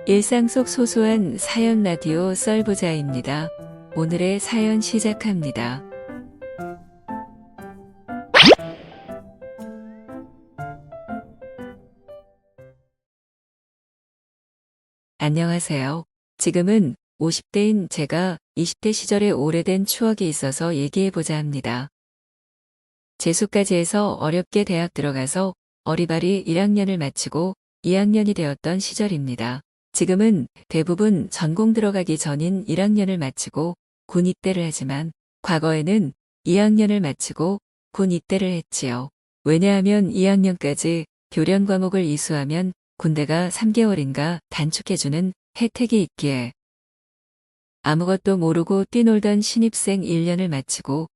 일상 속 소소한 사연 라디오 썰부자입니다. 오늘의 사연 시작합니다. 안녕하세요. 지금은 50대인 제가 20대 시절의 오래된 추억이 있어서 얘기해보자 합니다. 재수까지 해서 어렵게 대학 들어가서 어리바리 1학년을 마치고 2학년이 되었던 시절입니다. 지금은 대부분 전공 들어가기 전인 1학년을 마치고 군 입대를 하지만 과거에는 2학년을 마치고 군 입대를 했지요. 왜냐하면 2학년까지 교련 과목을 이수하면 군대가 3개월인가 단축해주는 혜택이 있기에 아무것도 모르고 뛰놀던 신입생 1년을 마치고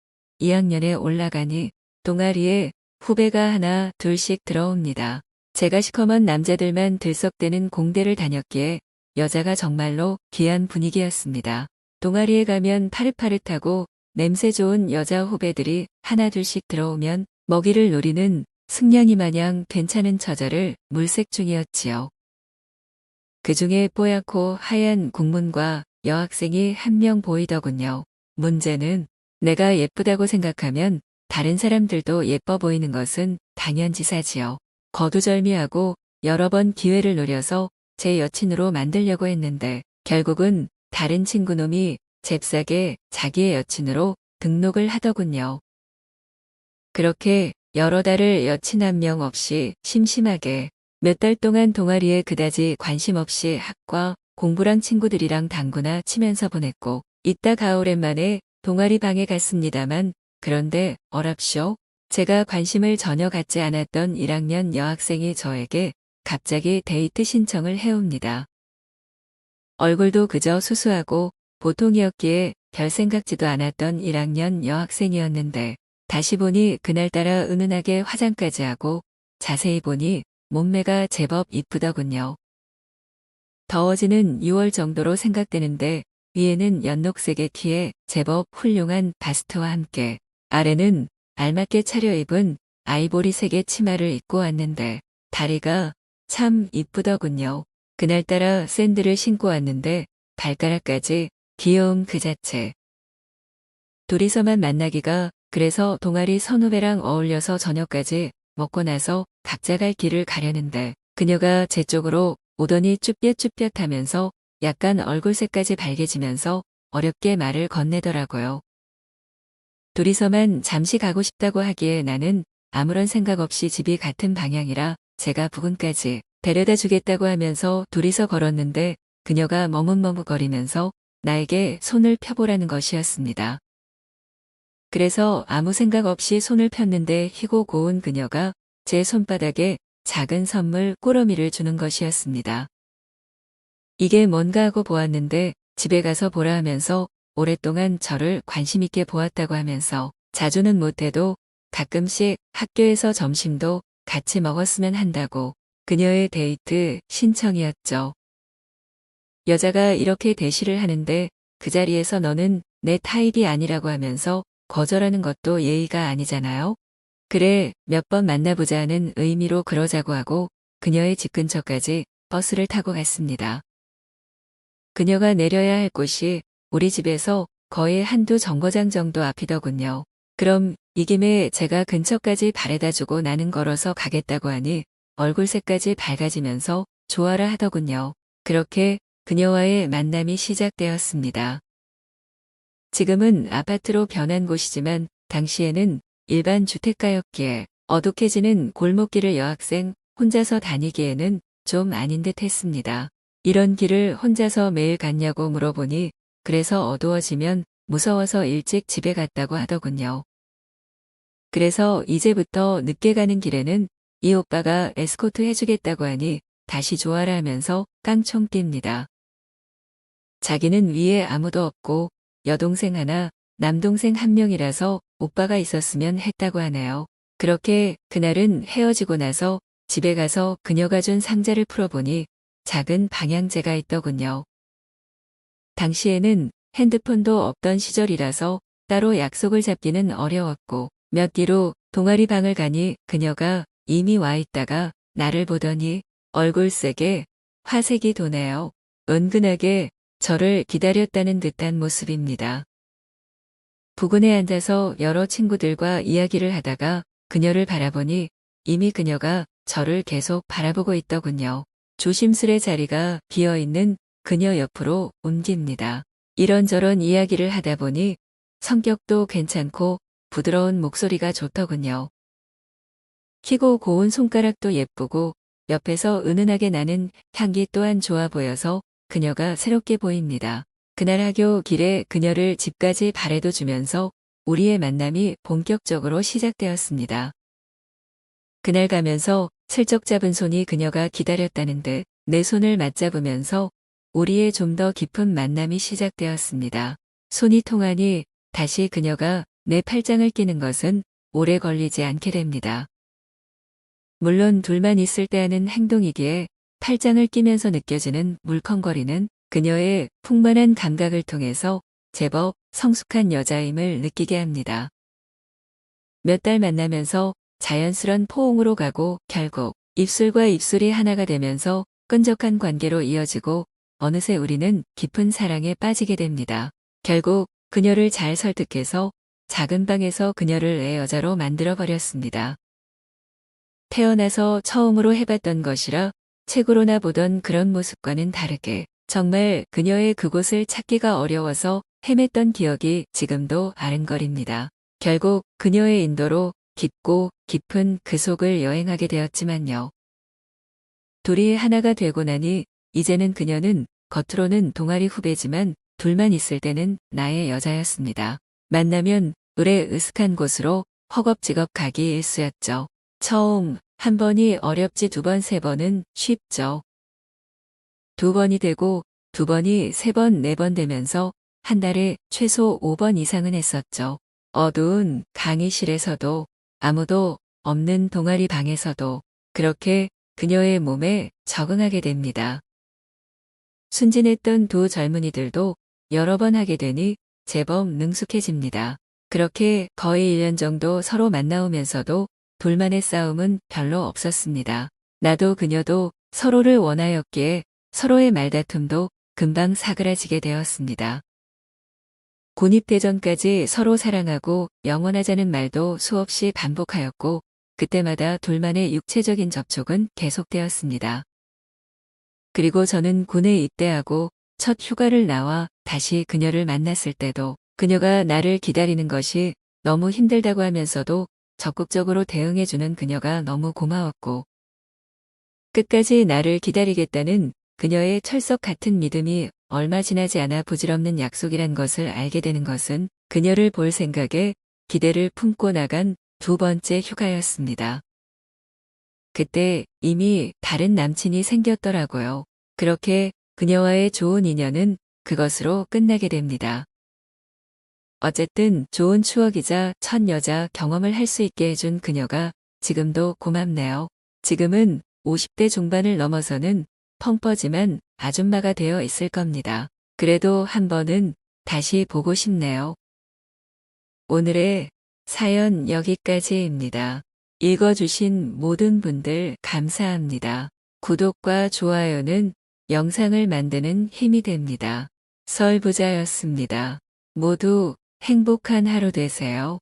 2학년에 올라가니 동아리에 후배가 하나 둘씩 들어옵니다. 제가 시커먼 남자들만 들썩대는 공대를 다녔기에 여자가 정말로 귀한 분위기였습니다. 동아리에 가면 파릇파릇하고 냄새 좋은 여자 후배들이 하나 둘씩 들어오면 먹이를 노리는 승냥이 마냥 괜찮은 처자를 물색 중이었지요. 그중에 뽀얗고 하얀 국문과 여학생이 한 명 보이더군요. 문제는 내가 예쁘다고 생각하면 다른 사람들도 예뻐 보이는 것은 당연지사지요. 거두절미하고 여러 번 기회를 노려서 제 여친으로 만들려고 했는데 결국은 다른 친구놈이 잽싸게 자기의 여친으로 등록을 하더군요. 그렇게 여러 달을 여친 한 명 없이 심심하게 몇 달 동안 동아리에 그다지 관심 없이 학과 공부랑 친구들이랑 당구나 치면서 보냈고 이따가 오랜만에 동아리 방에 갔습니다만 그런데 어랍쇼 제가 관심을 전혀 갖지 않았던 1학년 여학생이 저에게 갑자기 데이트 신청을 해옵니다. 얼굴도 그저 수수하고 보통이었기에 별 생각지도 않았던 1학년 여학생이었는데 다시 보니 그날따라 은은하게 화장까지 하고 자세히 보니 몸매가 제법 이쁘더군요. 더워지는 6월 정도로 생각되는데 위에는 연녹색의 티에 제법 훌륭한 바스트와 함께 아래는 알맞게 차려입은 아이보리색의 치마를 입고 왔는데 다리가 참 이쁘더군요. 그날따라 샌들을 신고 왔는데 발가락까지 귀여움 그 자체. 둘이서만 만나기가 그래서 동아리 선후배랑 어울려서 저녁까지 먹고 나서 각자 갈 길을 가려는데 그녀가 제 쪽으로 오더니 쭈뼛쭈뼛하면서 약간 얼굴색까지 발개지면서 어렵게 말을 건네더라고요. 둘이서만 잠시 가고 싶다고 하기에 나는 아무런 생각 없이 집이 같은 방향이라 제가 부근까지 데려다 주겠다고 하면서 둘이서 걸었는데 그녀가 머뭇머뭇거리면서 나에게 손을 펴보라는 것이었습니다. 그래서 아무 생각 없이 손을 폈는데 희고 고운 그녀가 제 손바닥에 작은 선물 꾸러미를 주는 것이었습니다. 이게 뭔가 하고 보았는데 집에 가서 보라 하면서 오랫동안 저를 관심 있게 보았다고 하면서 자주는 못해도 가끔씩 학교에서 점심도 같이 먹었으면 한다고 그녀의 데이트 신청이었죠. 여자가 이렇게 대시를 하는데 그 자리에서 너는 내 타입이 아니라고 하면서 거절하는 것도 예의가 아니잖아요. 그래, 몇 번 만나보자 하는 의미로 그러자고 하고 그녀의 집 근처까지 버스를 타고 갔습니다. 그녀가 내려야 할 곳이 우리 집에서 거의 한두 정거장 정도 앞이더군요. 그럼 이 김에 제가 근처까지 바래다 주고 나는 걸어서 가겠다고 하니 얼굴색까지 밝아지면서 좋아라 하더군요. 그렇게 그녀와의 만남이 시작되었습니다. 지금은 아파트로 변한 곳이지만 당시에는 일반 주택가였기에 어둑해지는 골목길을 여학생 혼자서 다니기에는 좀 아닌 듯 했습니다. 이런 길을 혼자서 매일 갔냐고 물어보니 그래서 어두워지면 무서워서 일찍 집에 갔다고 하더군요. 그래서 이제부터 늦게 가는 길에는 이 오빠가 에스코트 해주겠다고 하니 다시 좋아라 하면서 깡총 뜁니다. 자기는 위에 아무도 없고 여동생 하나, 남동생 한 명이라서 오빠가 있었으면 했다고 하네요. 그렇게 그날은 헤어지고 나서 집에 가서 그녀가 준 상자를 풀어보니 작은 방향제가 있더군요. 당시에는 핸드폰도 없던 시절이라서 따로 약속을 잡기는 어려웠고 몇 뒤로 동아리 방을 가니 그녀가 이미 와 있다가 나를 보더니 얼굴색에 화색이 도네요. 은근하게 저를 기다렸다는 듯한 모습입니다. 부근에 앉아서 여러 친구들과 이야기를 하다가 그녀를 바라보니 이미 그녀가 저를 계속 바라보고 있더군요. 조심스레 자리가 비어있는 그녀 옆으로 옮깁니다. 이런저런 이야기를 하다 보니 성격도 괜찮고 부드러운 목소리가 좋더군요. 키고 고운 손가락도 예쁘고 옆에서 은은하게 나는 향기 또한 좋아 보여서 그녀가 새롭게 보입니다. 그날 학교 길에 그녀를 집까지 바래도 주면서 우리의 만남이 본격적으로 시작되었습니다. 그날 가면서 슬쩍 잡은 손이 그녀가 기다렸다는 듯 내 손을 맞잡으면서 우리의 좀 더 깊은 만남이 시작되었습니다. 손이 통하니 다시 그녀가 내 팔짱을 끼는 것은 오래 걸리지 않게 됩니다. 물론 둘만 있을 때 하는 행동이기에 팔짱을 끼면서 느껴지는 물컹거리는 그녀의 풍만한 감각을 통해서 제법 성숙한 여자임을 느끼게 합니다. 몇 달 만나면서 자연스런 포옹으로 가고 결국 입술과 입술이 하나가 되면서 끈적한 관계로 이어지고 어느새 우리는 깊은 사랑에 빠지게 됩니다. 결국 그녀를 잘 설득해서 작은 방에서 그녀를 내 여자로 만들어버렸습니다. 태어나서 처음으로 해봤던 것이라 책으로나 보던 그런 모습과는 다르게 정말 그녀의 그곳을 찾기가 어려워서 헤맸던 기억이 지금도 아른거립니다. 결국 그녀의 인도로 깊고 깊은 그 속을 여행하게 되었지만요. 둘이 하나가 되고 나니 이제는 그녀는 겉으로는 동아리 후배지만 둘만 있을 때는 나의 여자였습니다. 만나면 을의 으슥한 곳으로 허겁지겁 가기 일쑤였죠. 처음 한 번이 어렵지 두 번, 세 번은 쉽죠. 두 번이 되고 두 번이 세 번, 네 번 되면서 한 달에 최소 5번 이상은 했었죠. 어두운 강의실에서도 아무도 없는 동아리 방에서도 그렇게 그녀의 몸에 적응하게 됩니다. 순진했던 두 젊은이들도 여러 번 하게 되니 제법 능숙해집니다. 그렇게 거의 1년 정도 서로 만나오면서도 둘만의 싸움은 별로 없었습니다. 나도 그녀도 서로를 원하였기에 서로의 말다툼도 금방 사그라지게 되었습니다. 군입대전까지 서로 사랑하고 영원하자는 말도 수없이 반복하였고 그때마다 둘만의 육체적인 접촉은 계속되었습니다. 그리고 저는 군에 입대하고 첫 휴가를 나와 다시 그녀를 만났을 때도 그녀가 나를 기다리는 것이 너무 힘들다고 하면서도 적극적으로 대응해주는 그녀가 너무 고마웠고 끝까지 나를 기다리겠다는 그녀의 철석 같은 믿음이 얼마 지나지 않아 부질없는 약속이란 것을 알게 되는 것은 그녀를 볼 생각에 기대를 품고 나간 두 번째 휴가였습니다. 그때 이미 다른 남친이 생겼더라고요. 그렇게 그녀와의 좋은 인연은 그것으로 끝나게 됩니다. 어쨌든 좋은 추억이자 첫 여자 경험을 할 수 있게 해준 그녀가 지금도 고맙네요. 지금은 50대 중반을 넘어서는 펑퍼짐한 아줌마가 되어 있을 겁니다. 그래도 한 번은 다시 보고 싶네요. 오늘의 사연 여기까지입니다. 읽어주신 모든 분들 감사합니다. 구독과 좋아요는 영상을 만드는 힘이 됩니다. 설부자였습니다. 모두 행복한 하루 되세요.